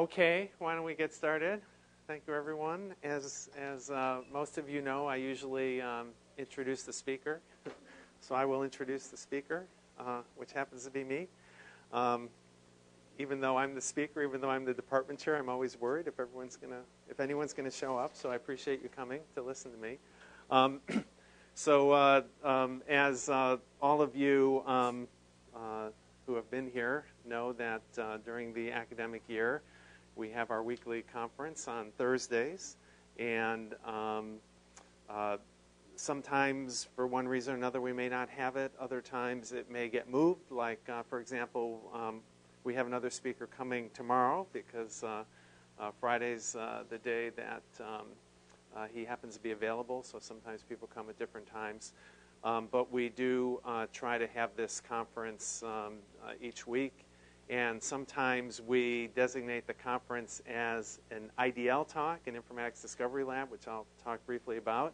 Okay, why don't we get started? Thank you, everyone. As most of you know, I usually introduce the speaker. So I will introduce the speaker, which happens to be me. Even though I'm the speaker, even though I'm the department chair, I'm always worried if anyone's gonna show up. So I appreciate you coming to listen to me. As all of you who have been here know that during the academic year, we have our weekly conference on Thursdays, and sometimes for one reason or another we may not have it. Other times it may get moved, like for example, we have another speaker coming tomorrow because Friday's the day that he happens to be available, so sometimes people come at different times. But we do try to have this conference each week, and sometimes we designate the conference as an IDL talk, an Informatics Discovery Lab, which I'll talk briefly about.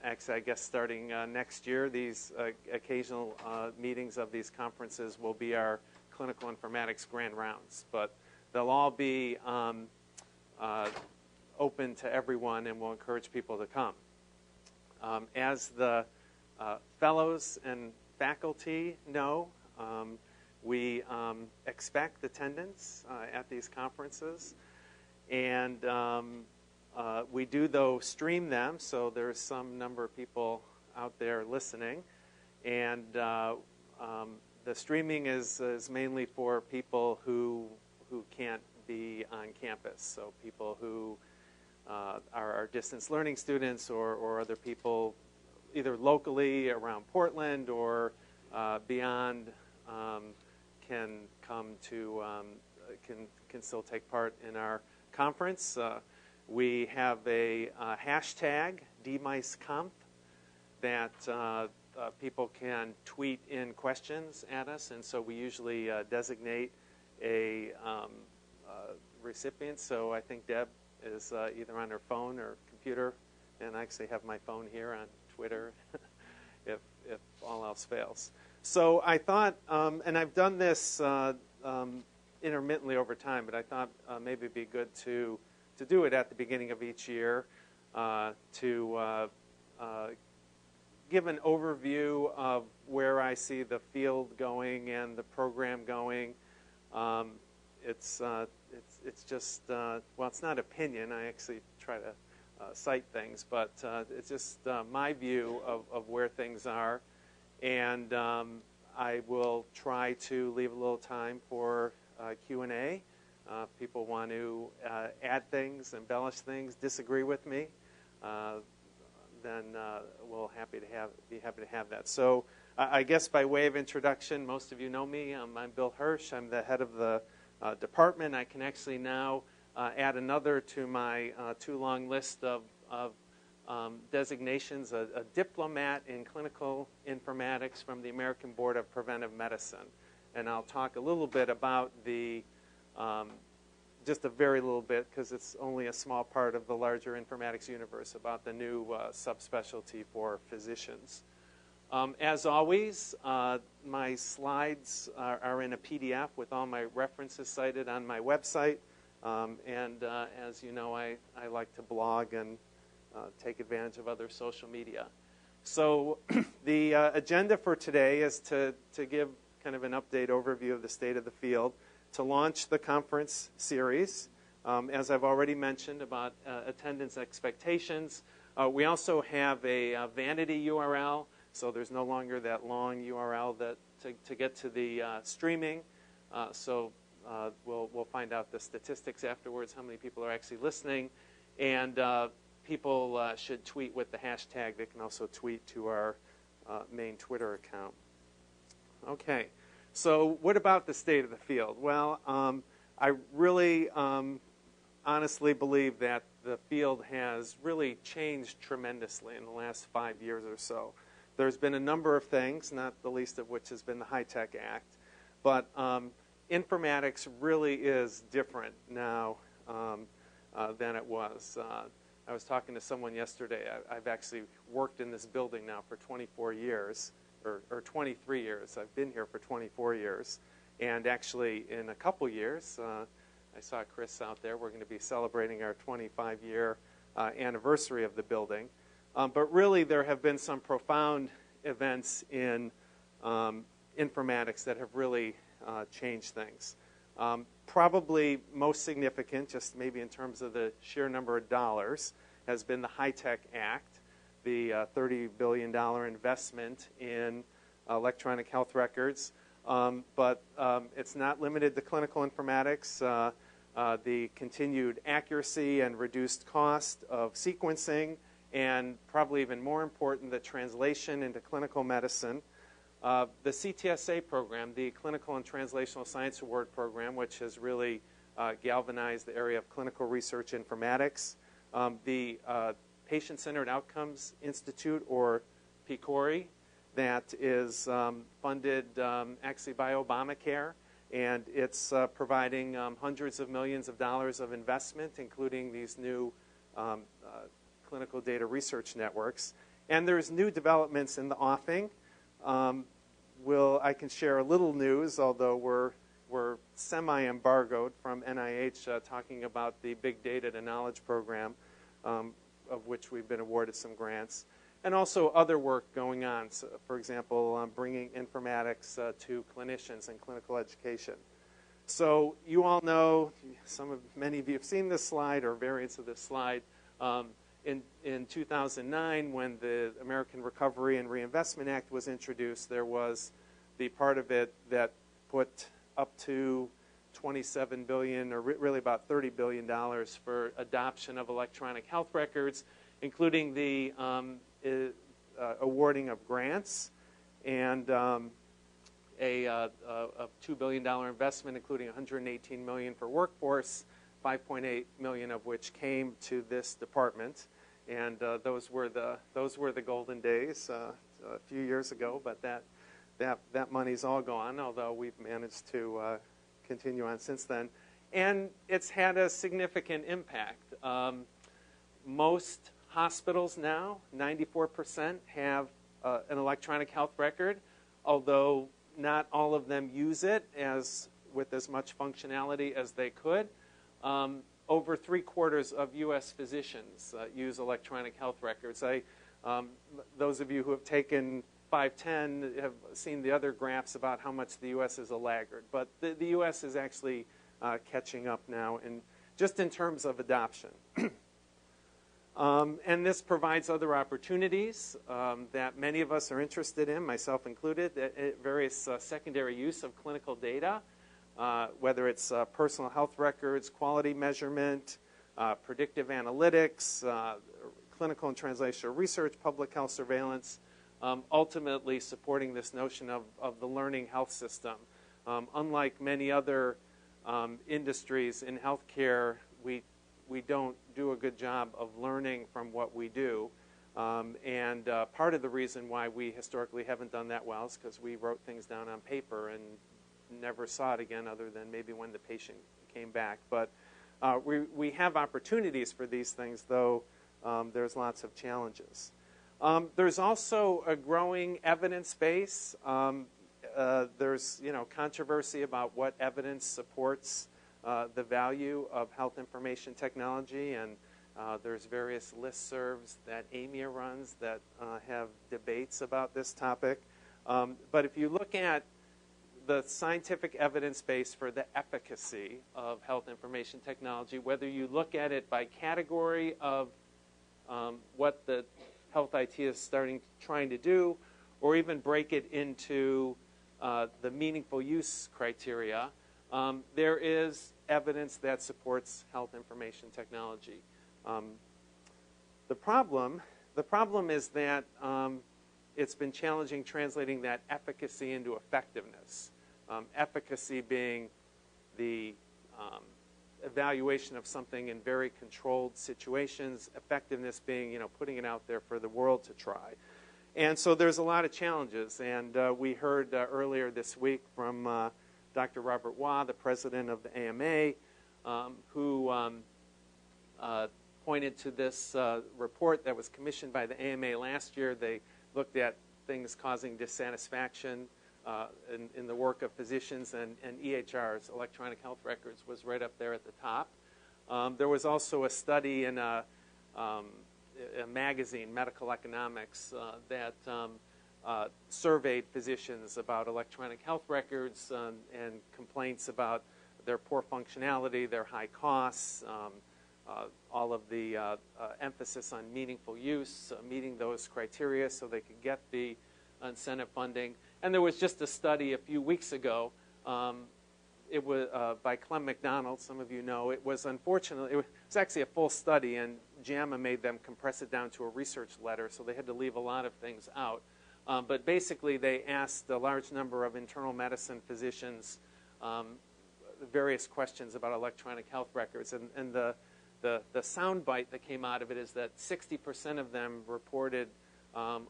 Actually, I guess starting next year, these occasional meetings of these conferences will be our clinical informatics grand rounds, but they'll all be open to everyone, and we'll encourage people to come. As the fellows and faculty know, we expect attendance at these conferences, and we do, though, stream them, so there's some number of people out there listening, and the streaming is mainly for people who can't be on campus, so people who are distance learning students or other people either locally around Portland or beyond can come to can still take part in our conference. We have a hashtag DMiceConf that people can tweet in questions at us, and so we usually designate a recipient. So I think Deb is either on her phone or computer, and I actually have my phone here on Twitter if all else fails. So I thought, and I've done this intermittently over time, but I thought maybe it'd be good to do it at the beginning of each year to give an overview of where I see the field going and the program going. It's just, well, it's not opinion. I actually try to cite things, but it's just my view of where things are. And I will try to leave a little time for Q&A. People want to add things, embellish things, disagree with me, then we'll be happy to have that. So I guess by way of introduction, most of you know me. I'm Bill Hersh. I'm the head of the department. I can actually now add another to my too long list of designations, a diplomat in clinical informatics from the American Board of Preventive Medicine. And I'll talk a little bit about the, just a very little bit, because it's only a small part of the larger informatics universe, about the new subspecialty for physicians. As always, my slides are in a PDF with all my references cited on my website. And as you know, I like to blog and take advantage of other social media. So the agenda for today is to give kind of an update overview of the state of the field, to launch the conference series, as I've already mentioned, about attendance expectations. We also have a vanity URL, so there's no longer that long URL that to get to the streaming. We'll find out the statistics afterwards, how many people are actually listening. And people should tweet with the hashtag. They can also tweet to our main Twitter account. Okay, so what about the state of the field? Well, I really honestly believe that the field has really changed tremendously in the last 5 years or so. There's been a number of things, not the least of which has been the HITECH Act, but informatics really is different now than it was. I was talking to someone yesterday. I've actually worked in this building now for 24 years, or 23 years. I've been here for 24 years. And actually, in a couple years, I I saw Chris out there. We're going to be celebrating our 25-year anniversary of the building. But really, there have been some profound events in informatics that have really changed things. Probably most significant, just maybe in terms of the sheer number of dollars, has been the HITECH Act, the $30 billion investment in electronic health records. But it's not limited to clinical informatics. The continued accuracy and reduced cost of sequencing, and probably even more important, the translation into clinical medicine. The CTSA program, the Clinical and Translational Science Award program, which has really galvanized the area of clinical research informatics. The Patient-Centered Outcomes Institute, or PCORI, that is funded actually by Obamacare, and it's providing hundreds of millions of dollars of investment, including these new clinical data research networks. And there's new developments in the offing. I can share a little news, although we're semi-embargoed from NIH, talking about the Big Data to Knowledge program, of which we've been awarded some grants, and also other work going on. So, for example, bringing informatics to clinicians in clinical education. So you all know, many of you have seen this slide or variants of this slide. In 2009, when the American Recovery and Reinvestment Act was introduced, there was the part of it that put up to $27 billion, or really about $30 billion, for adoption of electronic health records, including the awarding of grants and a $2 billion investment, including $118 million for workforce, $5.8 million of which came to this department. And those were the golden days a few years ago, but that money's all gone, although we've managed to continue on since then. And it's had a significant impact. Most hospitals now, 94%, have an electronic health record, although not all of them use it with as much functionality as they could. Over 3/4 of U.S. physicians use electronic health records. Those of you who have taken 510 have seen the other graphs about how much the U.S. is a laggard. But the U.S. is actually catching up now, just in terms of adoption. And this provides other opportunities that many of us are interested in, myself included, various secondary use of clinical data, whether it's personal health records, quality measurement, predictive analytics, clinical and translational research, public health surveillance, ultimately supporting this notion of the learning health system. Unlike many other industries in healthcare, we don't do a good job of learning from what we do. And part of the reason why we historically haven't done that well is because we wrote things down on paper and never saw it again, other than maybe when the patient came back. But we have opportunities for these things, though there's lots of challenges. There's also a growing evidence base. There's controversy about what evidence supports the value of health information technology, and there's various listservs that AMIA runs that have debates about this topic. But if you look at the scientific evidence base for the efficacy of health information technology, whether you look at it by category of what the health IT is trying to do, or even break it into the meaningful use criteria, there is evidence that supports health information technology. The problem is that it's been challenging translating that efficacy into effectiveness. Efficacy being the evaluation of something in very controlled situations, effectiveness being putting it out there for the world to try. And so there's a lot of challenges, and we heard earlier this week from Dr. Robert Waugh, the president of the AMA, who pointed to this report that was commissioned by the AMA last year. They looked at things causing dissatisfaction in the work of physicians and EHRs, electronic health records, was right up there at the top. There was also a study in a magazine, Medical Economics, that surveyed physicians about electronic health records and complaints about their poor functionality, their high costs, all of the emphasis on meaningful use, meeting those criteria so they could get the incentive funding. And there was just a study a few weeks ago. It was by Clem McDonald, some of you know. It was unfortunately, it was actually a full study, and JAMA made them compress it down to a research letter, so they had to leave a lot of things out. But basically, they asked a large number of internal medicine physicians various questions about electronic health records, and the soundbite that came out of it is that 60% of them reported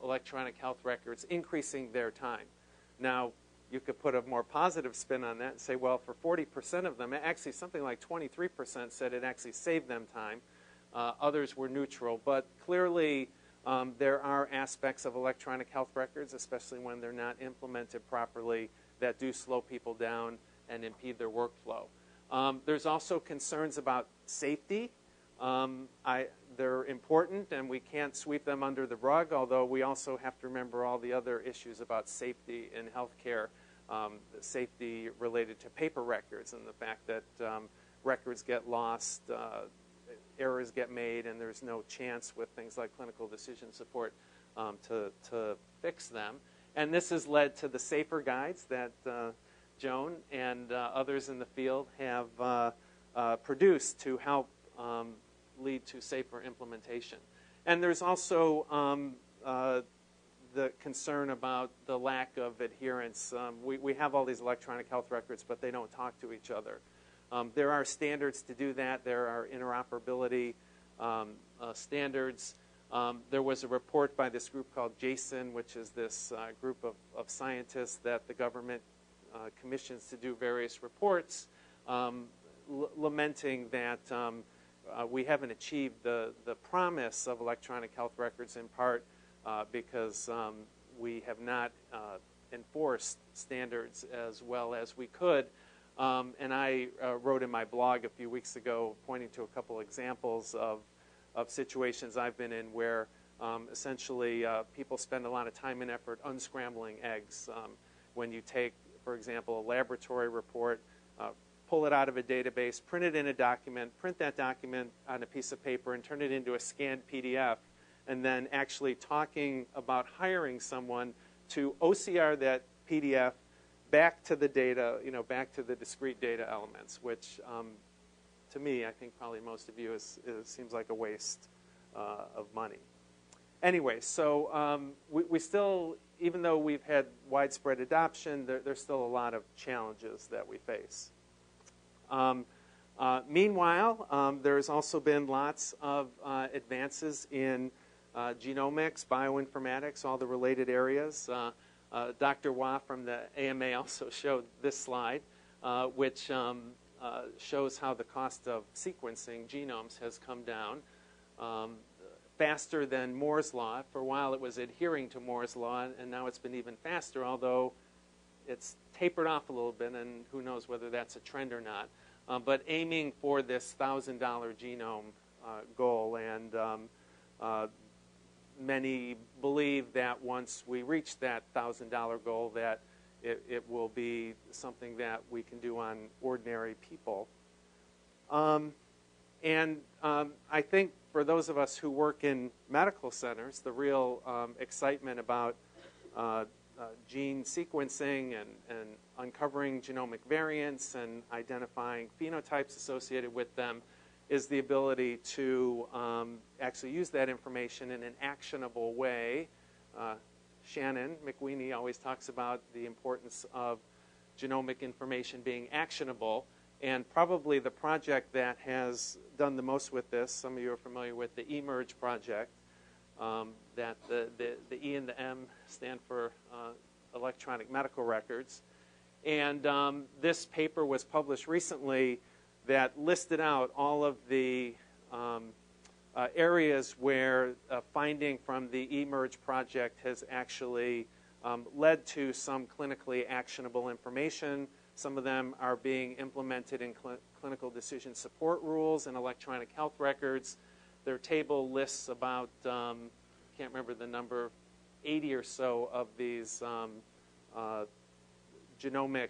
electronic health records increasing their time. Now, you could put a more positive spin on that and say, well, for 40% of them, actually something like 23% said it actually saved them time. Others were neutral, but clearly there are aspects of electronic health records, especially when they're not implemented properly, that do slow people down and impede their workflow. There's also concerns about safety. They're important, and we can't sweep them under the rug, although we also have to remember all the other issues about safety in healthcare, safety related to paper records and the fact that records get lost, errors get made, and there's no chance with things like clinical decision support to fix them. And this has led to the safer guides that Joan and others in the field have produced to help lead to safer implementation. And there's also the concern about the lack of adherence. We have all these electronic health records, but they don't talk to each other. There are standards to do that. There are interoperability standards. There was a report by this group called JASON, which is this group of scientists that the government commissions to do various reports, lamenting that we haven't achieved the promise of electronic health records in part because we have not enforced standards as well as we could. And I wrote in my blog a few weeks ago pointing to a couple examples of situations I've been in where essentially people spend a lot of time and effort unscrambling eggs. When you take, for example, a laboratory report, pull it out of a database, print it in a document, print that document on a piece of paper, and turn it into a scanned PDF, and then actually talking about hiring someone to OCR that PDF back to the data, back to the discrete data elements, which to me, I think probably most of you, seems like a waste of money. Anyway, so we still, even though we've had widespread adoption, there's still a lot of challenges that we face. Meanwhile, there's also been lots of advances in genomics, bioinformatics, all the related areas. Dr. Wah from the AMA also showed this slide, which shows how the cost of sequencing genomes has come down faster than Moore's Law. For a while it was adhering to Moore's Law, and now it's been even faster, although it's tapered off a little bit, and who knows whether that's a trend or not. But aiming for this $1,000 genome goal, and many believe that once we reach that $1,000 goal, that it will be something that we can do on ordinary people. And I think for those of us who work in medical centers, the real excitement about gene sequencing and uncovering genomic variants and identifying phenotypes associated with them is the ability to actually use that information in an actionable way. Shannon McWeeny always talks about the importance of genomic information being actionable, and probably the project that has done the most with this, some of you are familiar with the eMERGE project, that the E and the M stand for electronic medical records. And this paper was published recently that listed out all of the areas where finding from the eMERGE project has actually led to some clinically actionable information. Some of them are being implemented in clinical decision support rules and electronic health records. Their table lists about, can't remember the number, 80 or so of these genomic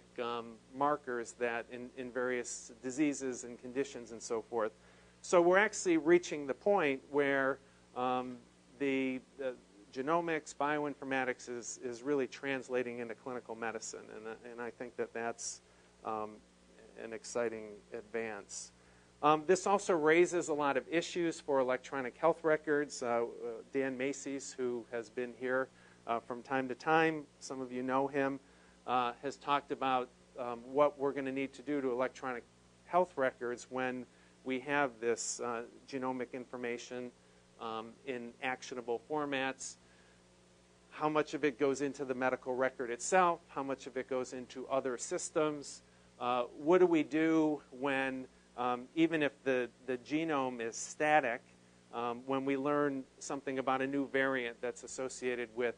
markers that in various diseases and conditions and so forth. So we're actually reaching the point where the genomics, bioinformatics is really translating into clinical medicine, and I think that that's an exciting advance. This also raises a lot of issues for electronic health records. Dan Macy's, who has been here from time to time, some of you know him, has talked about what we're going to need to do to electronic health records when we have this genomic information in actionable formats. How much of it goes into the medical record itself? How much of it goes into other systems? What do we do when, even if the genome is static, when we learn something about a new variant that's associated with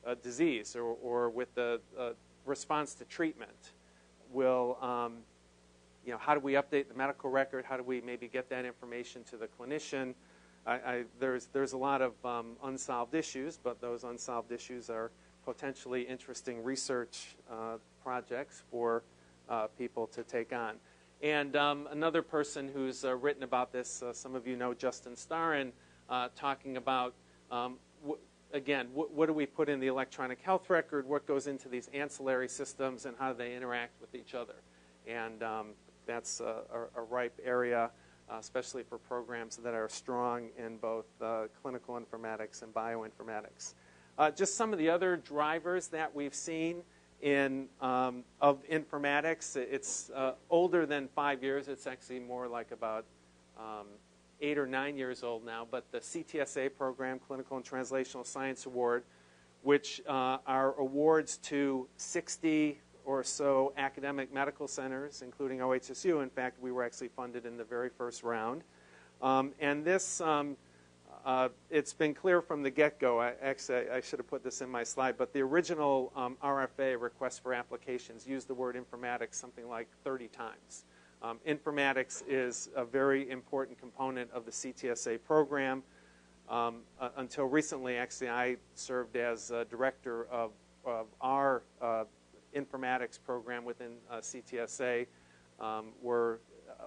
a disease or with the response to treatment? How do we update the medical record? How do we maybe get that information to the clinician? There's a lot of unsolved issues, but those unsolved issues are potentially interesting research projects for people to take on. And another person who's written about this, some of you know Justin Starrin, talking about, what do we put in the electronic health record, what goes into these ancillary systems, and how do they interact with each other. And that's a ripe area, especially for programs that are strong in both clinical informatics and bioinformatics. Just some of the other drivers that we've seen of informatics. It's older than 5 years. It's actually more like about 8 or 9 years old now. But the CTSA Program, Clinical and Translational Science Award, which are awards to 60 or so academic medical centers, including OHSU. In fact, we were actually funded in the very first round. And this, it's been clear from the get-go. I should have put this in my slide, but the original RFA, Request for Applications, used the word informatics something like 30 times. Informatics is a very important component of the CTSA program. Until recently, actually, I served as director of our informatics program within CTSA, where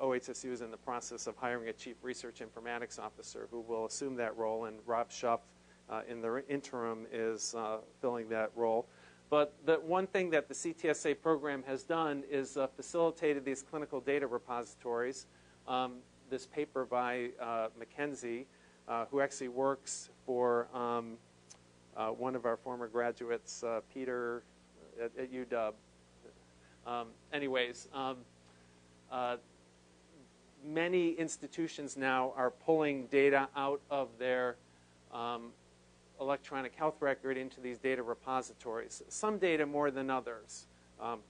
OHSU is in the process of hiring a chief research informatics officer who will assume that role, and Rob Schuff in the interim is filling that role. But the one thing that the CTSA program has done is facilitated these clinical data repositories. This paper by McKenzie, who actually works for one of our former graduates, Peter, at UW. Many institutions now are pulling data out of their electronic health record into these data repositories. Some data more than others.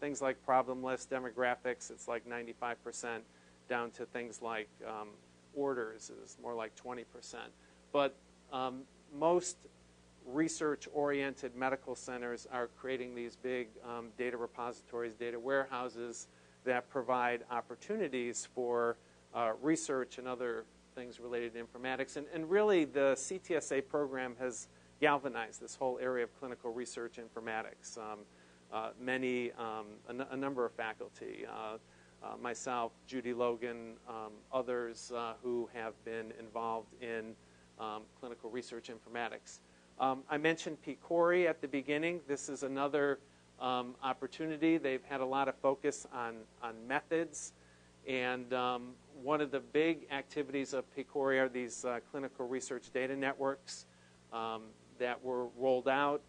Things like problem lists, demographics, it's like 95%, down to things like orders is more like 20%. But most research-oriented medical centers are creating these big data repositories, data warehouses that provide opportunities for research and other things related to informatics. And really, the CTSA program has galvanized this whole area of clinical research informatics. A number of faculty, myself, Judy Logan, others who have been involved in clinical research informatics. I mentioned PCORI at the beginning. This is another opportunity. They've had a lot of focus on methods. And one of the big activities of PCORI are these clinical research data networks that were rolled out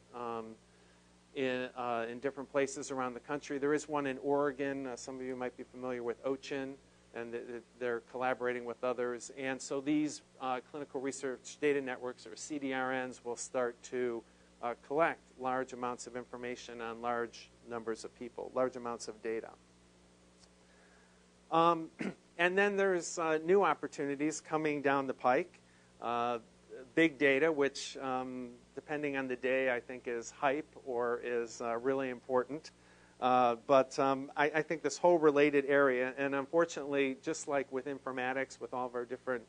in different places around the country. There is one in Oregon. Some of you might be familiar with OCHIN, and they're collaborating with others. And so these clinical research data networks, or CDRNs, will start to collect large amounts of information on large numbers of people, large amounts of data. And then there's new opportunities coming down the pike. Big data, which depending on the day, I think is hype or is really important. But I think this whole related area, and unfortunately, just like with informatics, with all of our different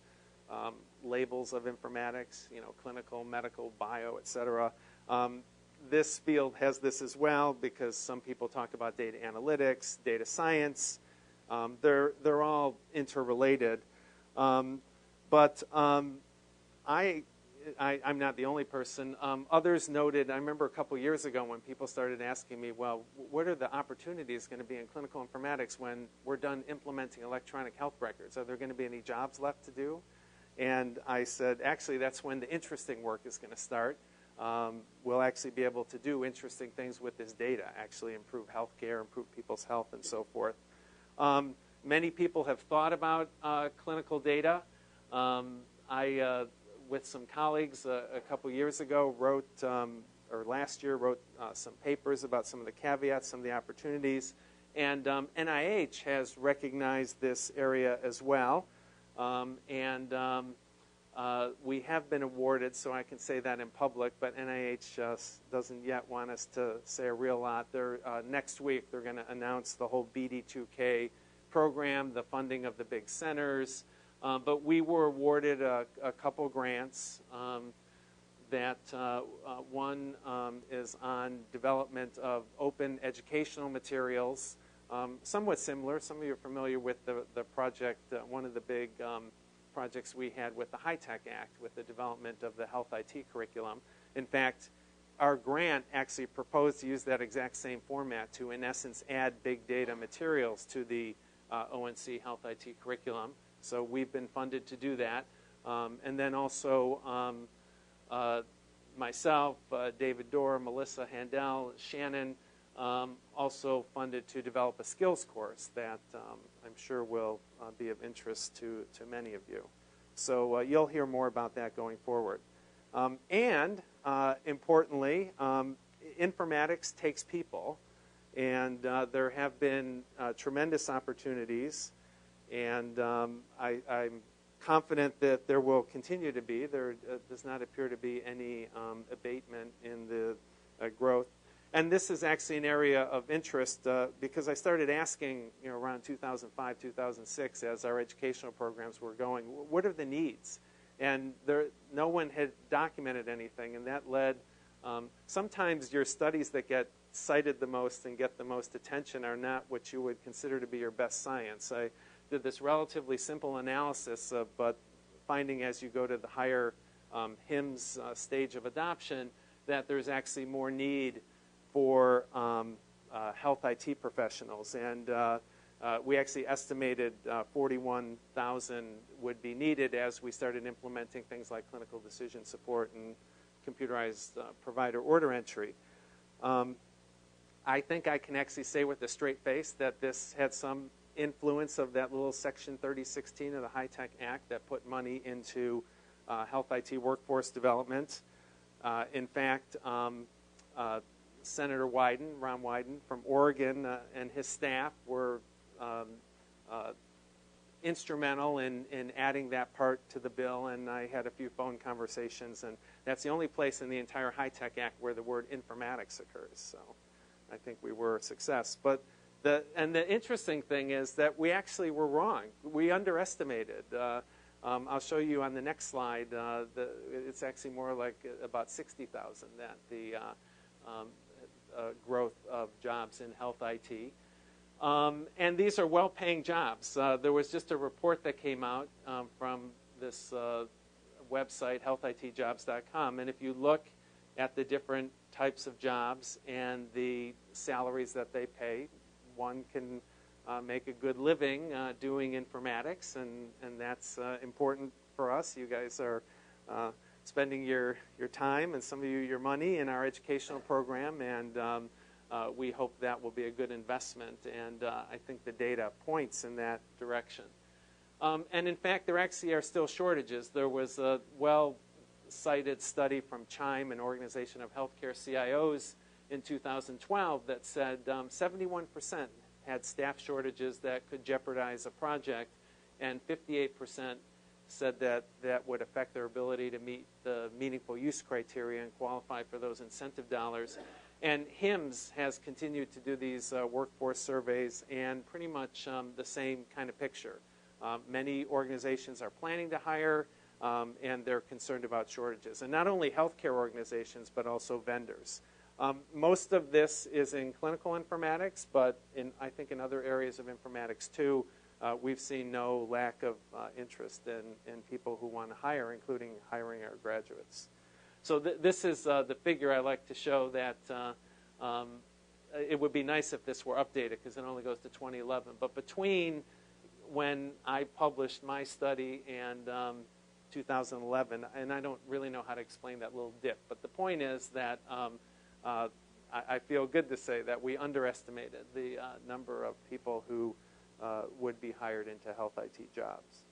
labels of informatics, clinical, medical, bio, et cetera, this field has this as well because some people talk about data analytics, data science. They're all interrelated. But I'm not the only person. Others noted, I remember a couple years ago when people started asking me, well, what are the opportunities going to be in clinical informatics when we're done implementing electronic health records? Are there going to be any jobs left to do? And I said, actually, that's when the interesting work is going to start. We'll actually be able to do interesting things with this data, actually improve healthcare, improve people's health, and so forth. Many people have thought about clinical data. I, with some colleagues a couple years ago, or last year, wrote some papers about some of the caveats, some of the opportunities. And NIH has recognized this area as well. We have been awarded, so I can say that in public, but NIH doesn't yet want us to say a real lot. Next week, they're going to announce the whole BD2K program, the funding of the big centers. But we were awarded a couple grants. One is on development of open educational materials, somewhat similar. Some of you are familiar with the project, one of the big projects we had with the HITECH Act, with the development of the health IT curriculum. In fact, our grant actually proposed to use that exact same format to, in essence, add big data materials to the ONC health IT curriculum. So we've been funded to do that. And then also myself, David Dorr, Melissa Handel, Shannon, also funded to develop a skills course that I'm sure will be of interest to many of you. So you'll hear more about that going forward. Importantly, informatics takes people, and there have been tremendous opportunities, and I'm confident that there will continue to be. There does not appear to be any abatement in the growth. And this is actually an area of interest because I started asking, around 2005, 2006, as our educational programs were going, what are the needs? And no one had documented anything, and that led. Sometimes your studies that get cited the most and get the most attention are not what you would consider to be your best science. I did this relatively simple analysis, but finding as you go to the higher HIMSS stage of adoption that there's actually more need for health IT professionals. And we actually estimated 41,000 would be needed as we started implementing things like clinical decision support and computerized provider order entry. I think I can actually say with a straight face that this had some influence of that little Section 3016 of the HITECH Act that put money into health IT workforce development. In fact, Senator Ron Wyden from Oregon and his staff were instrumental in adding that part to the bill, and I had a few phone conversations, and that's the only place in the entire HITECH Act where the word informatics occurs. So I think we were a success. But the interesting thing is that we actually were wrong. We underestimated. I'll show you on the next slide. It's actually more like about 60,000 that the growth of jobs in health IT. And these are well-paying jobs. There was just a report that came out from this website, healthitjobs.com, and if you look at the different types of jobs and the salaries that they pay, one can make a good living doing informatics, and that's important for us. You guys are spending your time and some of you your money in our educational program, and we hope that will be a good investment, and I think the data points in that direction. And in fact, there actually are still shortages. There was a well-cited study from CHIME, an organization of healthcare CIOs, in 2012 that said 71% had staff shortages that could jeopardize a project, and 58% said that that would affect their ability to meet the meaningful use criteria and qualify for those incentive dollars. And HIMSS has continued to do these workforce surveys, and pretty much the same kind of picture. Many organizations are planning to hire, and they're concerned about shortages. And not only healthcare organizations, but also vendors. Most of this is in clinical informatics, but I think in other areas of informatics too, we've seen no lack of interest in people who want to hire, including hiring our graduates. So this is the figure I like to show that it would be nice if this were updated, because it only goes to 2011. But between when I published my study and 2011, and I don't really know how to explain that little dip, but the point is that I feel good to say that we underestimated the number of people who would be hired into health IT jobs.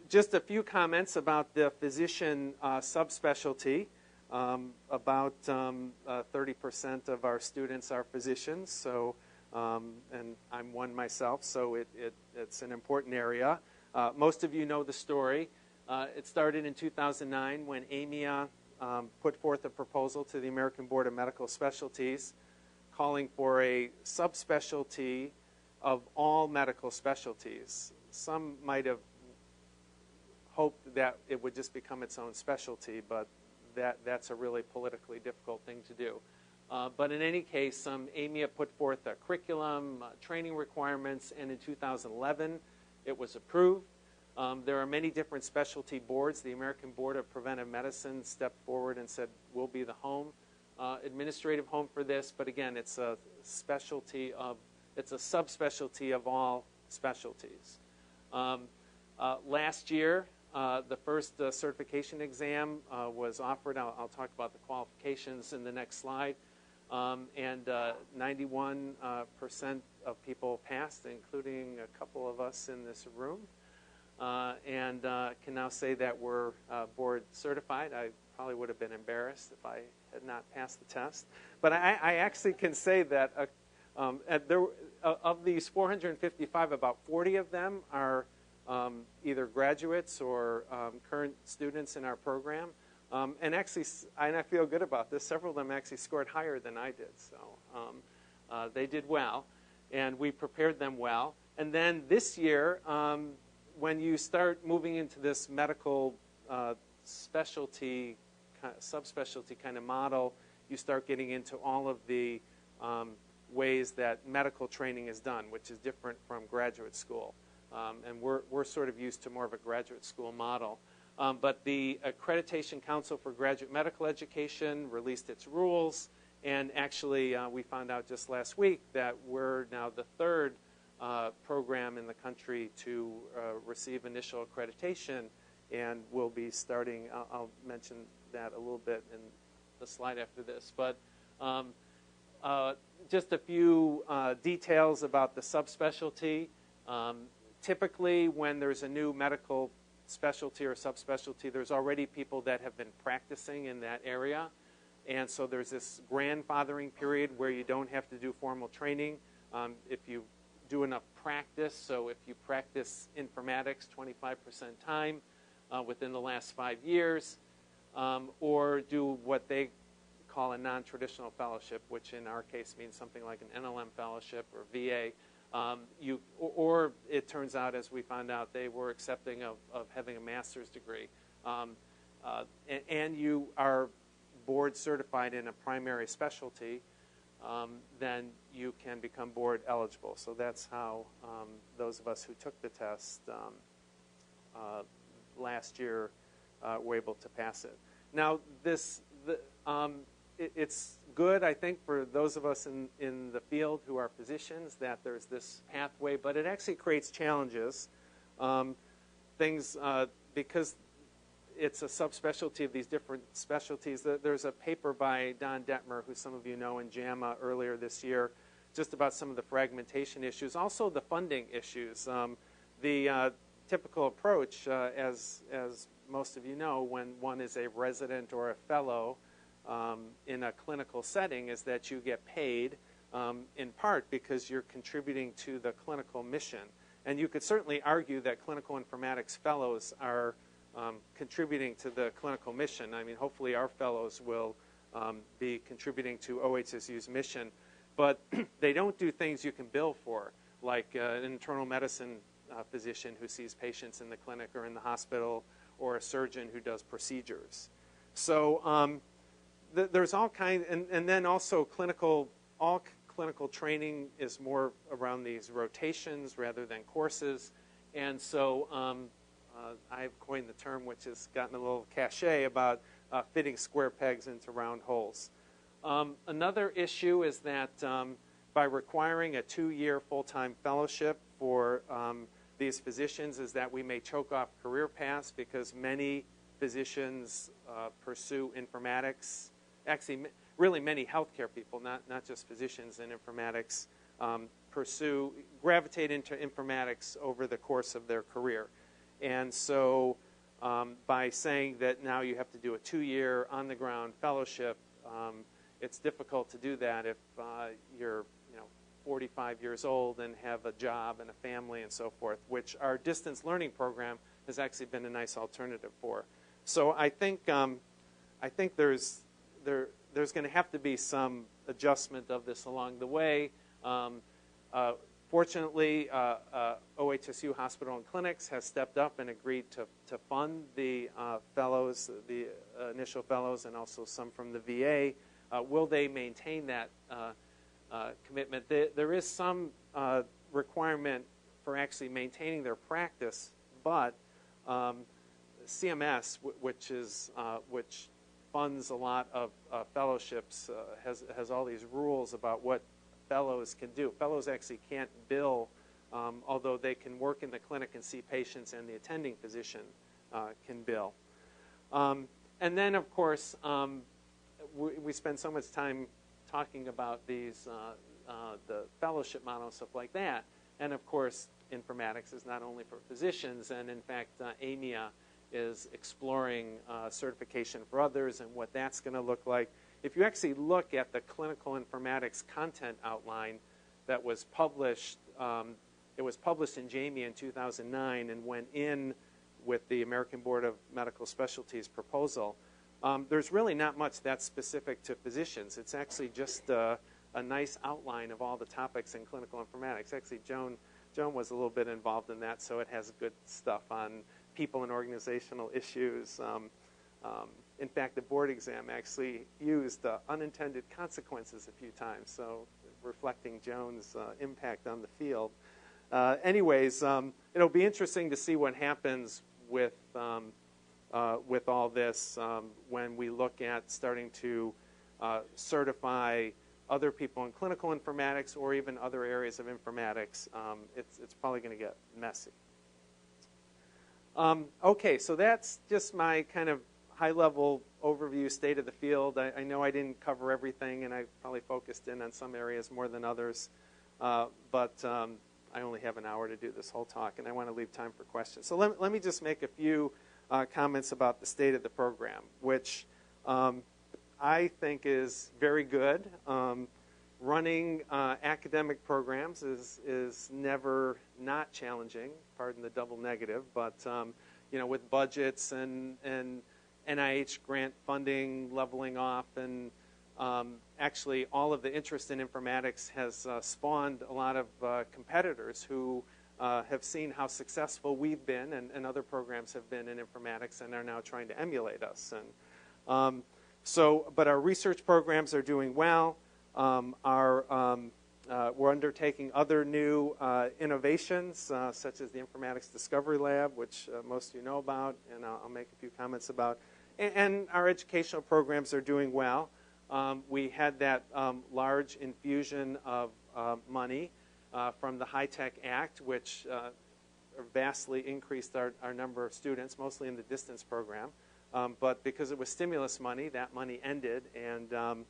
Just a few comments about the physician subspecialty. About 30% of our students are physicians, so and I'm one myself, so it's an important area. Most of you know the story. It started in 2009 when AMIA put forth a proposal to the American Board of Medical Specialties calling for a subspecialty of all medical specialties. Some might have hoped that it would just become its own specialty, but that's a really politically difficult thing to do. But in any case, AMIA put forth a curriculum, training requirements, and in 2011 it was approved. There are many different specialty boards. The American Board of Preventive Medicine stepped forward and said, we'll be the home, administrative home for this, but again, it's a subspecialty of all specialties. Last year, the first certification exam was offered. I'll talk about the qualifications in the next slide. And 91% of people passed, including a couple of us in this room. And can now say that we're board certified. I probably would have been embarrassed if I had not passed the test. But I actually can say that of these 455, about 40 of them are either graduates or current students in our program. And actually, and I feel good about this, several of them actually scored higher than I did. So they did well, and we prepared them well. And then this year, when you start moving into this medical specialty, subspecialty kind of model, you start getting into all of the ways that medical training is done, which is different from graduate school. And we're sort of used to more of a graduate school model. But the Accreditation Council for Graduate Medical Education released its rules, and actually we found out just last week that we're now the third program in the country to receive initial accreditation, and we'll be starting, I'll mention that a little bit in the slide after this. But just a few details about the subspecialty. Typically, when there's a new medical specialty or subspecialty, there's already people that have been practicing in that area. And so there's this grandfathering period where you don't have to do formal training. If you do enough practice, so if you practice informatics 25% time within the last 5 years, or do what they call a non-traditional fellowship, which in our case means something like an NLM fellowship or VA, or it turns out, as we found out, they were accepting of having a master's degree. And you are board certified in a primary specialty, then you can become board eligible. So that's how those of us who took the test last year were able to pass it. Now, it's good, I think, for those of us in the field who are physicians that there's this pathway, but it actually creates challenges. Because it's a subspecialty of these different specialties. There's a paper by Don Detmer, who some of you know, in JAMA earlier this year, just about some of the fragmentation issues, also the funding issues. The typical approach, as most of you know, when one is a resident or a fellow in a clinical setting, is that you get paid in part because you're contributing to the clinical mission. And you could certainly argue that clinical informatics fellows are contributing to the clinical mission. I mean, hopefully our fellows will be contributing to OHSU's mission. But they don't do things you can bill for, like an internal medicine physician who sees patients in the clinic or in the hospital, or a surgeon who does procedures. So there's all kinds, and then also all clinical training is more around these rotations rather than courses. And so I've coined the term, which has gotten a little cachet, about fitting square pegs into round holes. Another issue is that by requiring a 2-year full-time fellowship for these physicians is that we may choke off career paths, because many physicians pursue informatics. Actually, really many healthcare people, not just physicians in informatics, gravitate into informatics over the course of their career. And so by saying that now you have to do a 2-year on-the-ground fellowship, it's difficult to do that if you're 45 years old and have a job and a family and so forth, which our distance learning program has actually been a nice alternative for. So I think there's going to have to be some adjustment of this along the way. Fortunately, OHSU Hospital and Clinics has stepped up and agreed to fund the fellows, the initial fellows, and also some from the VA. Will they maintain that commitment? There is some requirement for actually maintaining their practice, but CMS, which funds a lot of fellowships, has all these rules about what fellows can do. Fellows actually can't bill, although they can work in the clinic and see patients, and the attending physician can bill. And then, of course, we spend so much time talking about these, the fellowship model and stuff like that. And, of course, informatics is not only for physicians, and, in fact, AMIA is exploring certification for others and what that's going to look like. If you actually look at the clinical informatics content outline that was published, it was published in JAMIA in 2009 and went in with the American Board of Medical Specialties proposal. There's really not much that's specific to physicians. It's actually just a nice outline of all the topics in clinical informatics. Actually, Joan was a little bit involved in that, so it has good stuff on people and organizational issues. In fact, the board exam actually used unintended consequences a few times, so reflecting Joan's impact on the field. Anyways, it'll be interesting to see what happens with all this when we look at starting to certify other people in clinical informatics or even other areas of informatics. It's probably going to get messy. Okay, so that's just my kind of high-level overview, state of the field. I know I didn't cover everything, and I probably focused in on some areas more than others, but I only have an hour to do this whole talk, and I want to leave time for questions. So let me just make a few comments about the state of the program, which I think is very good. Running academic programs is never not challenging, pardon the double negative, but with budgets and NIH grant funding leveling off, and actually all of the interest in informatics has spawned a lot of competitors who have seen how successful we've been and other programs have been in informatics and are now trying to emulate us. And but our research programs are doing well. We're undertaking other new innovations, such as the Informatics Discovery Lab, which most of you know about, and I'll make a few comments about. And our educational programs are doing well. We had that large infusion of money from the High-Tech Act, which vastly increased our number of students, mostly in the distance program. But because it was stimulus money, that money ended, and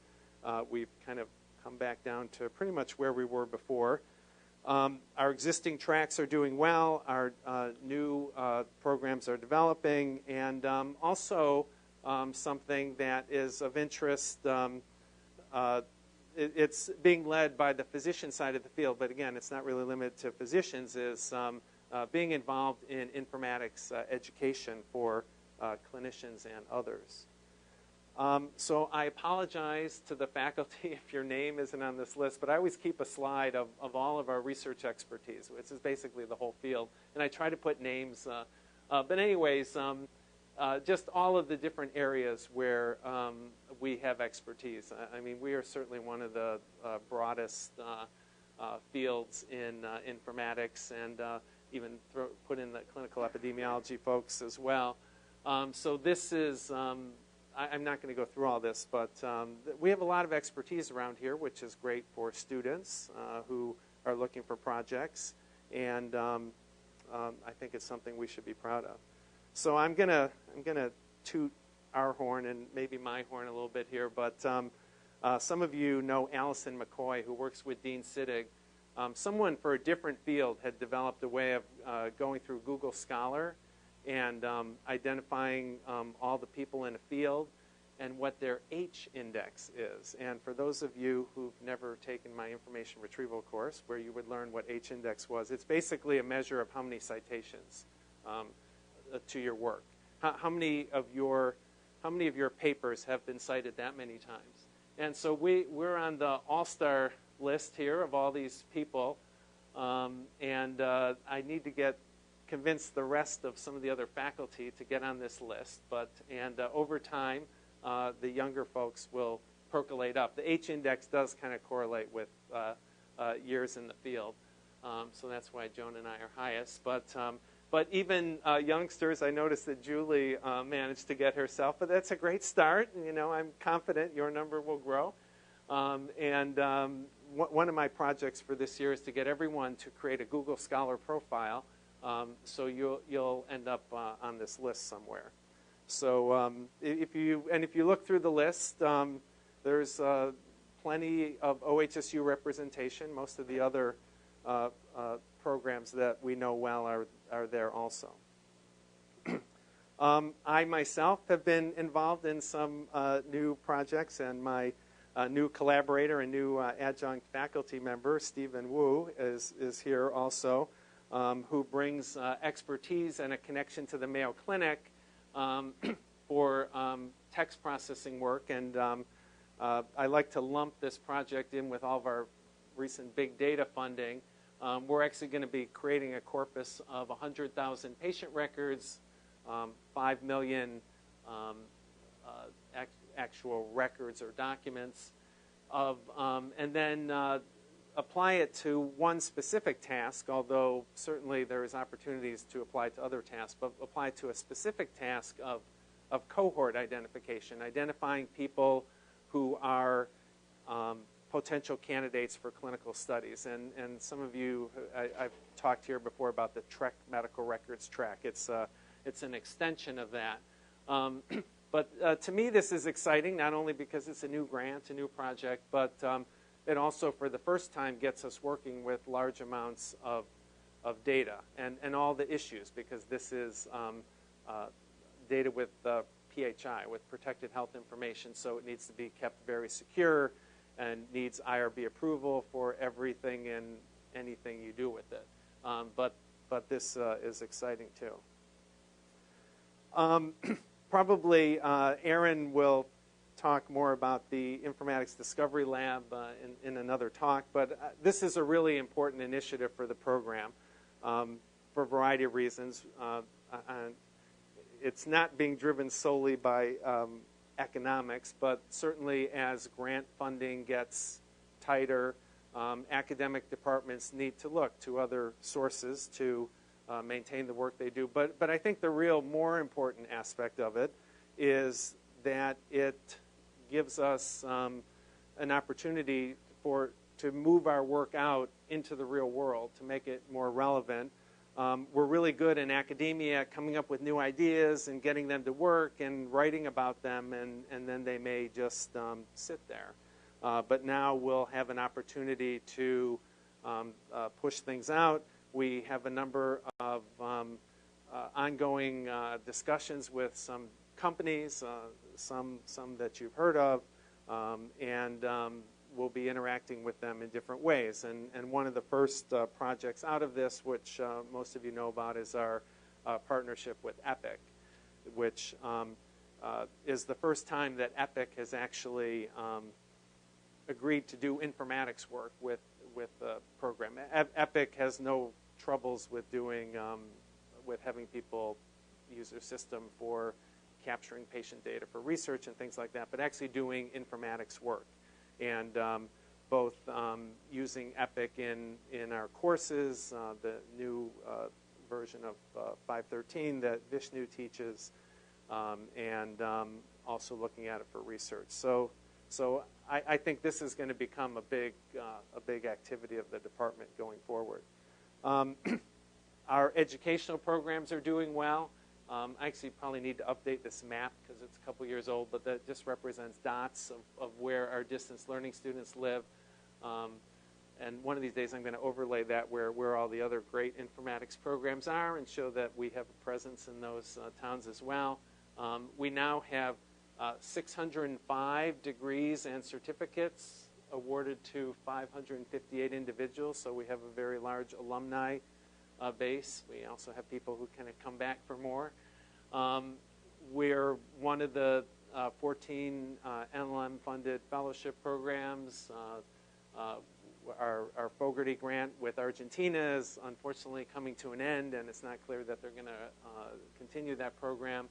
we've kind of come back down to pretty much where we were before. Our existing tracks are doing well. Our new programs are developing, and also something that is of interest. It's being led by the physician side of the field, but again, it's not really limited to physicians, is being involved in informatics education for clinicians and others. So I apologize to the faculty if your name isn't on this list, but I always keep a slide of all of our research expertise, which is basically the whole field, and I try to put names. But anyways, just all of the different areas where we have expertise. I mean, we are certainly one of the broadest fields in informatics, and even put in the clinical epidemiology folks as well. So this is, I'm not going to go through all this, but we have a lot of expertise around here, which is great for students who are looking for projects, and I think it's something we should be proud of. So I'm gonna toot our horn and maybe my horn a little bit here, but some of you know Allison McCoy, who works with Dean Sittig. Someone for a different field had developed a way of going through Google Scholar and identifying all the people in a field and what their H index is. And for those of you who've never taken my information retrieval course, where you would learn what H index was, it's basically a measure of how many citations to your work. How many of your papers have been cited that many times? And so we're on the all-star list here of all these people, and I need to convince the rest of some of the other faculty to get on this list. And over time, the younger folks will percolate up. The H index does kind of correlate with years in the field, so that's why Joan and I are highest. But even youngsters, I noticed that Julie managed to get herself, but that's a great start. You know, I'm confident your number will grow. One of my projects for this year is to get everyone to create a Google Scholar profile, so you'll end up on this list somewhere. So if you look through the list, there's plenty of OHSU representation. Most of the other programs that we know well are there also. I myself have been involved in some new projects, and my new collaborator and new adjunct faculty member, Stephen Wu, is here also, who brings expertise and a connection to the Mayo Clinic for text processing work. And I like to lump this project in with all of our recent big data funding. We're actually going to be creating a corpus of 100,000 patient records, 5 million actual records or documents, and then apply it to one specific task, although certainly there is opportunities to apply to other tasks, but apply to a specific task of cohort identification, identifying people who are potential candidates for clinical studies. And some of you, I've talked here before about the TREC Medical Records Track. It's an extension of that. But to me, this is exciting, not only because it's a new grant, a new project, but it also, for the first time, gets us working with large amounts of data and all the issues, because this is data with PHI, with protected health information, so it needs to be kept very secure and needs IRB approval for everything and anything you do with it. But this is exciting too. Probably Aaron will talk more about the Informatics Discovery Lab in another talk, but this is a really important initiative for the program for a variety of reasons. It's not being driven solely by economics, but certainly as grant funding gets tighter, academic departments need to look to other sources to maintain the work they do. But I think the real more important aspect of it is that it gives us an opportunity to move our work out into the real world, to make it more relevant. We're really good in academia coming up with new ideas and getting them to work and writing about them, and then they may just sit there. But now we'll have an opportunity to push things out. We have a number of ongoing discussions with some companies, some that you've heard of, and we'll be interacting with them in different ways. And one of the first projects out of this, which most of you know about, is our partnership with Epic, which is the first time that Epic has actually agreed to do informatics work with the program. Epic has no troubles with doing, with having people use their system for capturing patient data for research and things like that, but actually doing informatics work. And both using Epic in our courses, the new version of 513 that Vishnu teaches, and also looking at it for research. So I think this is going to become a big activity of the department going forward. Our educational programs are doing well. I actually probably need to update this map because it's a couple years old, but that just represents dots of where our distance learning students live. And one of these days I'm going to overlay that where all the other great informatics programs are and show that we have a presence in those towns as well. We now have 605 degrees and certificates awarded to 558 individuals, so we have a very large alumni base. We also have people who kind of come back for more. We're one of the 14 NLM-funded fellowship programs. Our Fogarty grant with Argentina is unfortunately coming to an end, and it's not clear that they're going to continue that program.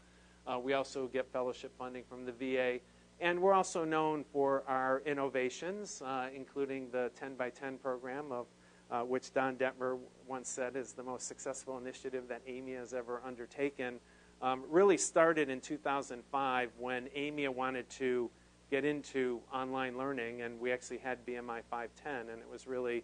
We also get fellowship funding from the VA. And we're also known for our innovations, including the 10x10 program, of which Don Detmer once said is the most successful initiative that AMIA has ever undertaken. Really started in 2005 when AMIA wanted to get into online learning, and we actually had BMI 510, and it was really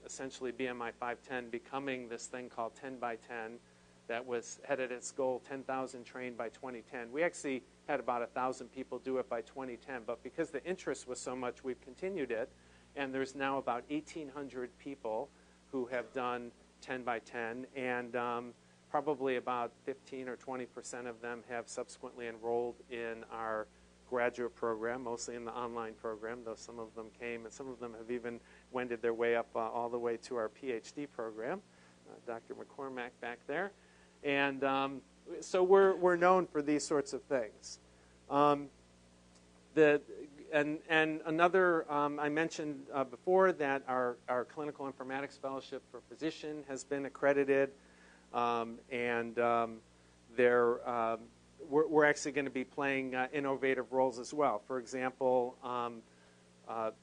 essentially BMI 510 becoming this thing called 10x10 that had at its goal 10,000 trained by 2010. We actually had about 1,000 people do it by 2010, but because the interest was so much, we've continued it, and there's now about 1,800 people who have done 10x10, and probably about 15 or 20% of them have subsequently enrolled in our graduate program, mostly in the online program, though some of them came, and some of them have even wended their way up all the way to our PhD program. Dr. McCormack back there. And so we're known for these sorts of things. And another, I mentioned before that our Clinical Informatics Fellowship for Physician has been accredited, and we're actually going to be playing innovative roles as well. For example,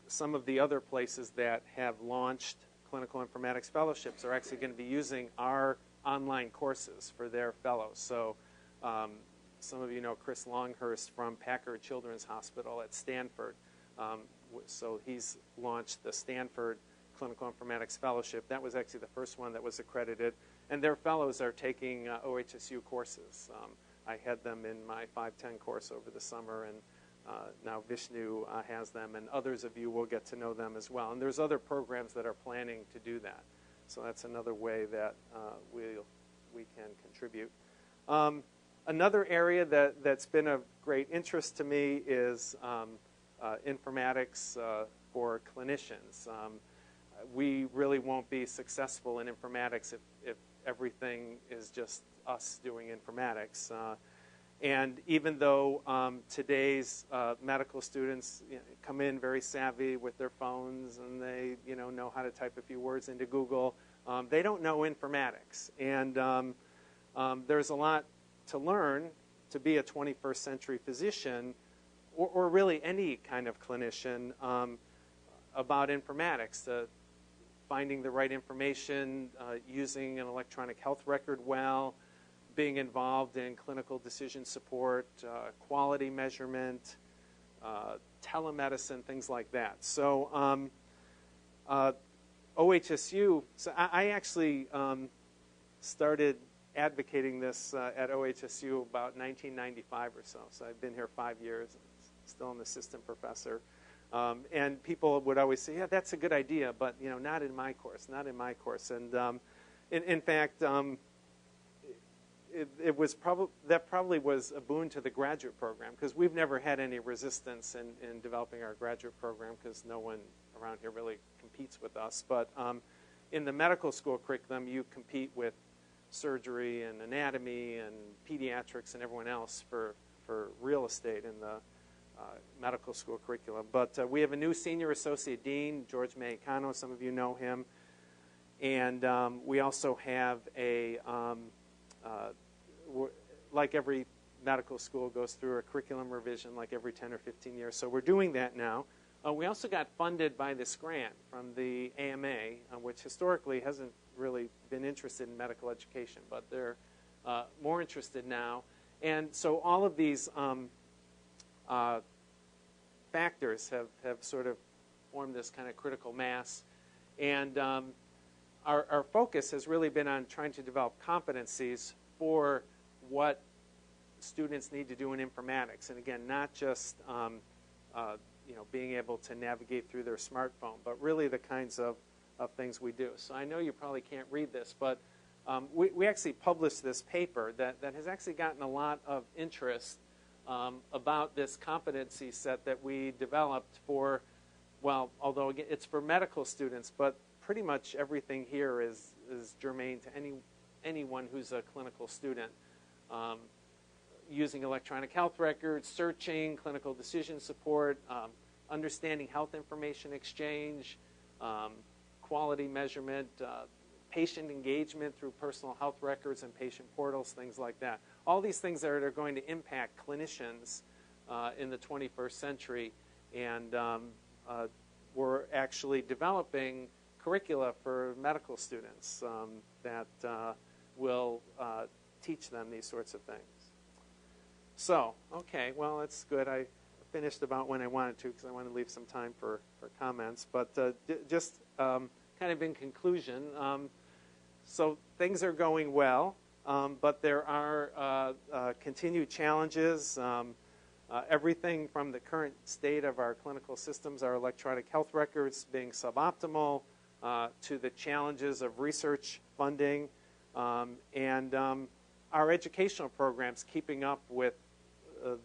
some of the other places that have launched Clinical Informatics Fellowships are actually going to be using our online courses for their fellows. So some of you know Chris Longhurst from Packard Children's Hospital at Stanford. So he's launched the Stanford Clinical Informatics Fellowship. That was actually the first one that was accredited. And their fellows are taking OHSU courses. I had them in my 510 course over the summer, and now Vishnu has them, and others of you will get to know them as well. And there's other programs that are planning to do that. So that's another way that we can contribute. Another area that's been of great interest to me is informatics for clinicians. We really won't be successful in informatics if everything is just us doing informatics. And even though today's medical students come in very savvy with their phones and they know how to type a few words into Google, they don't know informatics. And there's a lot to learn to be a 21st century physician or really any kind of clinician about informatics. Finding the right information, using an electronic health record well, being involved in clinical decision support, quality measurement, telemedicine, things like that. So OHSU, so I actually started advocating this at OHSU about 1995 or so. So I've been here 5 years, still an assistant professor. And people would always say, yeah, that's a good idea, but not in my course, not in my course. And in fact, that probably was a boon to the graduate program, because we've never had any resistance in developing our graduate program, because no one around here really competes with us. But in the medical school curriculum, you compete with surgery and anatomy and pediatrics and everyone else for real estate in the medical school curriculum. But we have a new senior associate dean, George Maycano. Some of you know him. And we also have like every medical school goes through a curriculum revision like every 10 or 15 years. So we're doing that now. We also got funded by this grant from the AMA, which historically hasn't really been interested in medical education, but they're more interested now. And so all of these factors have sort of formed this kind of critical mass. And our focus has really been on trying to develop competencies for what students need to do in informatics. And again, not just being able to navigate through their smartphone, but really the kinds of things we do. So I know you probably can't read this, but we actually published this paper that has actually gotten a lot of interest about this competency set that we developed for, well, although again, it's for medical students, but pretty much everything here is germane to anyone who's a clinical student. Using electronic health records, searching, clinical decision support, understanding health information exchange, quality measurement, patient engagement through personal health records and patient portals, things like that. All these things that are going to impact clinicians in the 21st century. And we're actually developing curricula for medical students that will teach them these sorts of things. So, okay, well, that's good. I finished about when I wanted to, because I want to leave some time for comments. But just kind of in conclusion, so things are going well, but there are continued challenges. Everything from the current state of our clinical systems, our electronic health records being suboptimal, to the challenges of research funding, and our educational programs keeping up with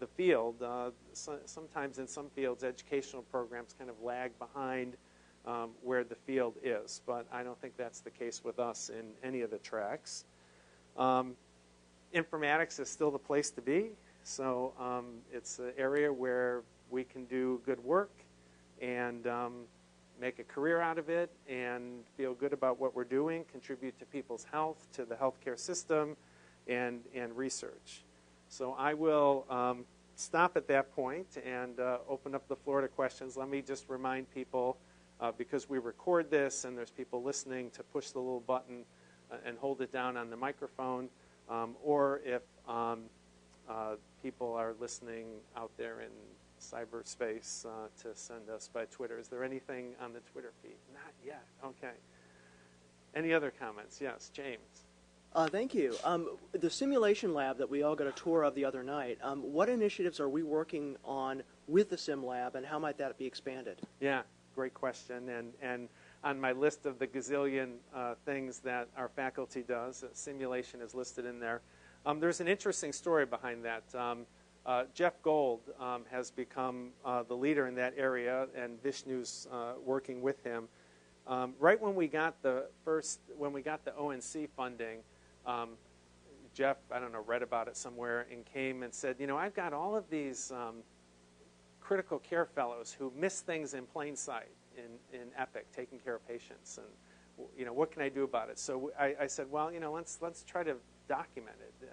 the field. Sometimes in some fields, educational programs kind of lag behind where the field is, but I don't think that's the case with us in any of the tracks. Informatics is still the place to be, so it's an area where we can do good work and make a career out of it and feel good about what we're doing, contribute to people's health, to the healthcare system, and research. So I will stop at that point and open up the floor to questions. Let me just remind people, because we record this and there's people listening, to push the little button and hold it down on the microphone, or if people are listening out there in cyberspace, to send us by Twitter. Is there anything on the Twitter feed? Not yet. Okay. Any other comments? Yes, James. Thank you. The simulation lab that we all got a tour of the other night, what initiatives are we working on with the sim lab, and how might that be expanded? Yeah, great question. And on my list of the gazillion things that our faculty does, simulation is listed in there. There's an interesting story behind that. Jeff Gold has become the leader in that area, and Vishnu's working with him. Right when we got the ONC funding, Jeff, I don't know, read about it somewhere and came and said, you know, I've got all of these critical care fellows who miss things in plain sight in Epic, taking care of patients, and you know, what can I do about it? So I said, well, you know, let's try to document it,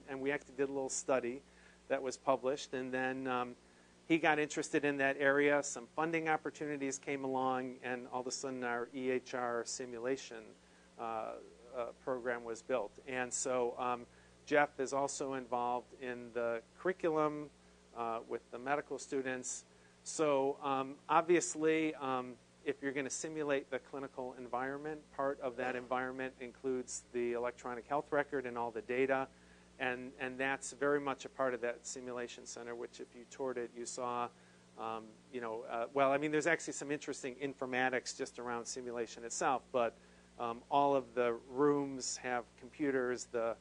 and we actually did a little study that was published, and then he got interested in that area. Some funding opportunities came along, and all of a sudden our EHR simulation program was built. And so Jeff is also involved in the curriculum with the medical students. So obviously, if you're going to simulate the clinical environment, part of that environment includes the electronic health record and all the data. And that's very much a part of that simulation center, which if you toured it, you saw, well, I mean, there's actually some interesting informatics just around simulation itself, but all of the rooms have computers. The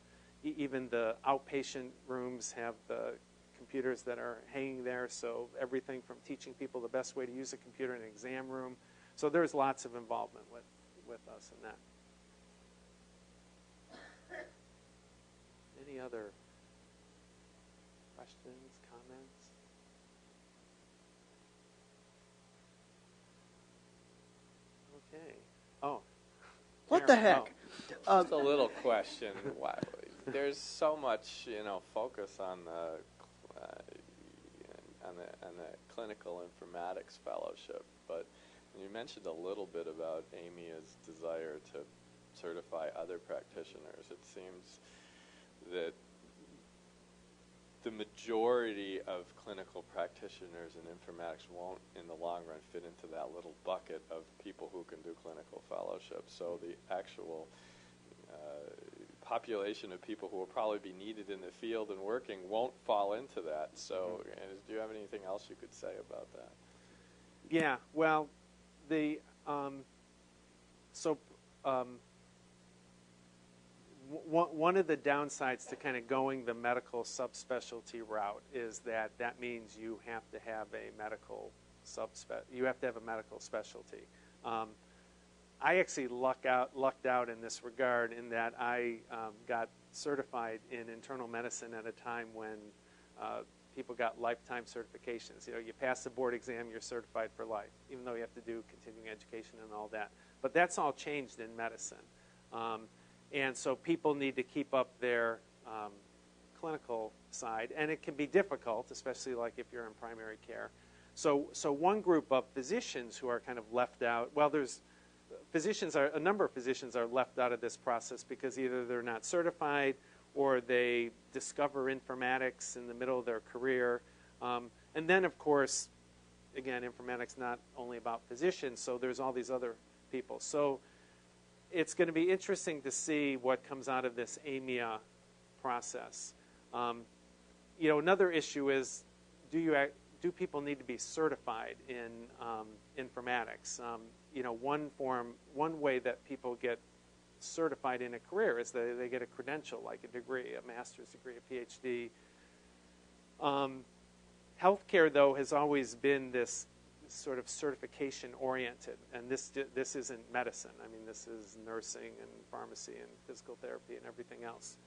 even the outpatient rooms have the computers that are hanging there, so everything from teaching people the best way to use a computer in an exam room. So there's lots of involvement with us in that. Any other questions, comments? Okay. Oh. What the heck? Just a little question. Why, there's so much, focus on the clinical informatics fellowship, but you mentioned a little bit about AMIA's desire to certify other practitioners. It seems that the majority of clinical practitioners in informatics won't, in the long run, fit into that little bucket of people who can do clinical fellowship. So the actual population of people who will probably be needed in the field and working won't fall into that. So do you have anything else you could say about that? Yeah, well, one of the downsides to kind of going the medical subspecialty route is that means you have to have a medical medical specialty. I actually lucked out in this regard in that I got certified in internal medicine at a time when people got lifetime certifications. You pass the board exam, you're certified for life, even though you have to do continuing education and all that. But that's all changed in medicine. And so people need to keep up their clinical side, and it can be difficult, especially like if you're in primary care. So one group of physicians who are kind of left out, well, a number of physicians are left out of this process because either they're not certified or they discover informatics in the middle of their career. And then, of course, again, informatics not only about physicians, so there's all these other people. So it's going to be interesting to see what comes out of this AMIA process. Another issue is, do people need to be certified in informatics? One way that people get certified in a career is that they get a credential, like a degree, a master's degree, a PhD. Healthcare, though, has always been this sort of certification-oriented, and this isn't medicine. I mean, this is nursing and pharmacy and physical therapy and everything else.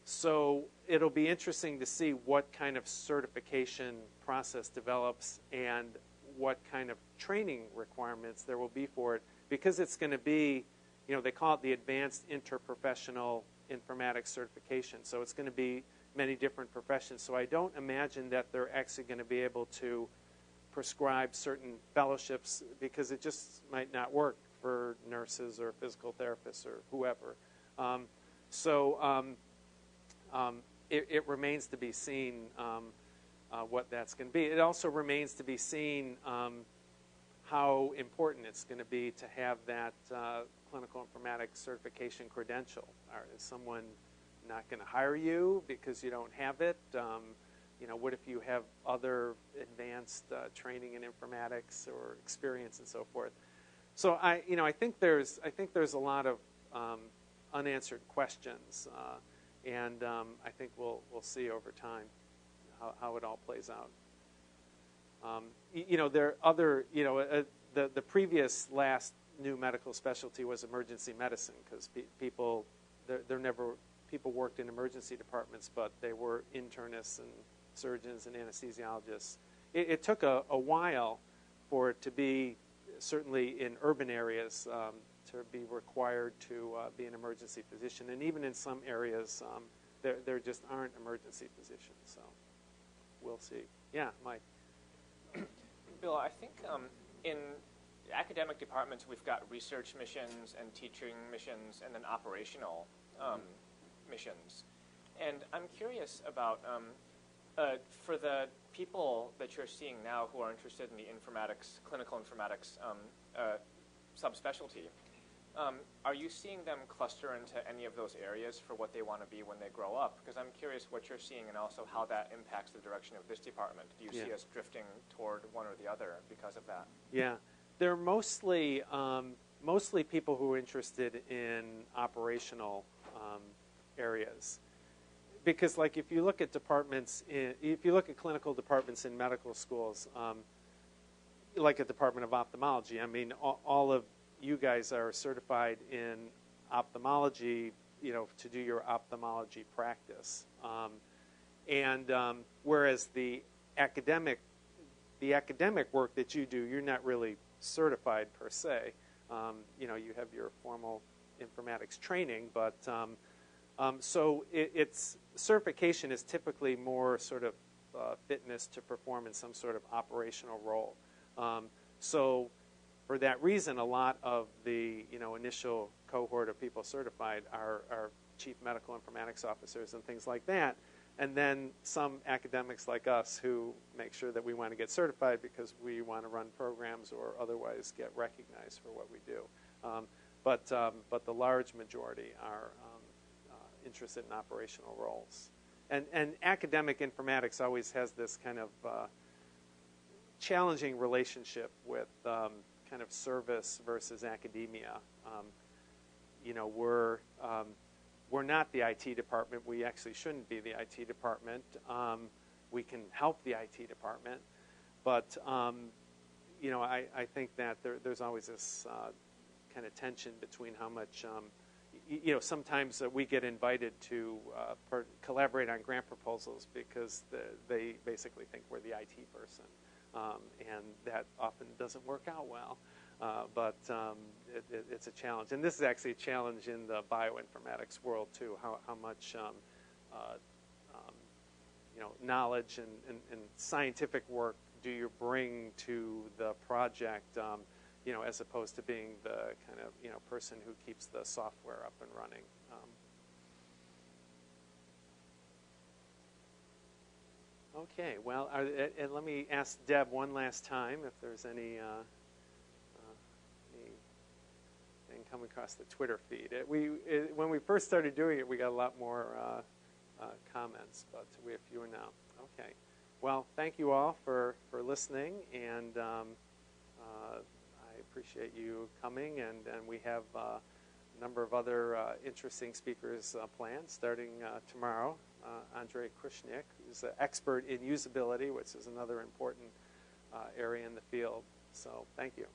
So it'll be interesting to see what kind of certification process develops and what kind of training requirements there will be for it, because it's going to be, they call it the Advanced Interprofessional Informatics Certification. So it's going to be many different professions. So I don't imagine that they're actually going to be able to prescribe certain fellowships because it just might not work for nurses or physical therapists or whoever. It remains to be seen what that's going to be. It also remains to be seen how important it's going to be to have that clinical informatics certification credential. Is someone not going to hire you because you don't have it? What if you have other advanced training in informatics or experience and so forth? So I think there's a lot of unanswered questions, and I think we'll see over time how it all plays out. There are other, the previous last new medical specialty was emergency medicine, because people worked in emergency departments, but they were internists and surgeons and anesthesiologists. It took a while for it to be, certainly in urban areas, to be required to be an emergency physician. And even in some areas, there just aren't emergency physicians. So we'll see. Yeah, Mike. Bill, I think in academic departments we've got research missions and teaching missions and then operational missions. And I'm curious about, for the people that you're seeing now who are interested in the informatics, clinical informatics subspecialty, are you seeing them cluster into any of those areas for what they want to be when they grow up? Because I'm curious what you're seeing and also how that impacts the direction of this department. Do you see us drifting toward one or the other because of that? Yeah, they're mostly people who are interested in operational areas. Because like if you look at departments, if you look at clinical departments in medical schools, like a department of ophthalmology, I mean, all of you guys are certified in ophthalmology, you know, to do your ophthalmology practice. Whereas the academic work that you do, you're not really certified per se. You know, you have your formal informatics training, but so it's certification is typically more sort of fitness to perform in some sort of operational role. So for that reason, a lot of the initial cohort of people certified are chief medical informatics officers and things like that. And then some academics like us who make sure that we want to get certified because we want to run programs or otherwise get recognized for what we do. But the large majority are interested in operational roles. And academic informatics always has this kind of challenging relationship with kind of service versus academia. You know, we're not the IT department. We actually shouldn't be the IT department. We can help the IT department, but you know, I think that there's always this kind of tension between how much you know, sometimes we get invited to collaborate on grant proposals because they basically think we're the IT person, and that often doesn't work out well. But it's a challenge, and this is actually a challenge in the bioinformatics world too. How much you know, knowledge and scientific work do you bring to the project? You know, as opposed to being the kind of person who keeps the software up and running. Okay, well, and let me ask Deb one last time if there's anything coming across the Twitter feed. When we first started doing it, we got a lot more comments, but we have fewer now. Okay, well, thank you all for listening, and I appreciate you coming, and we have a number of other interesting speakers planned starting tomorrow. Andrei Krishnik, who's an expert in usability, which is another important area in the field. So thank you.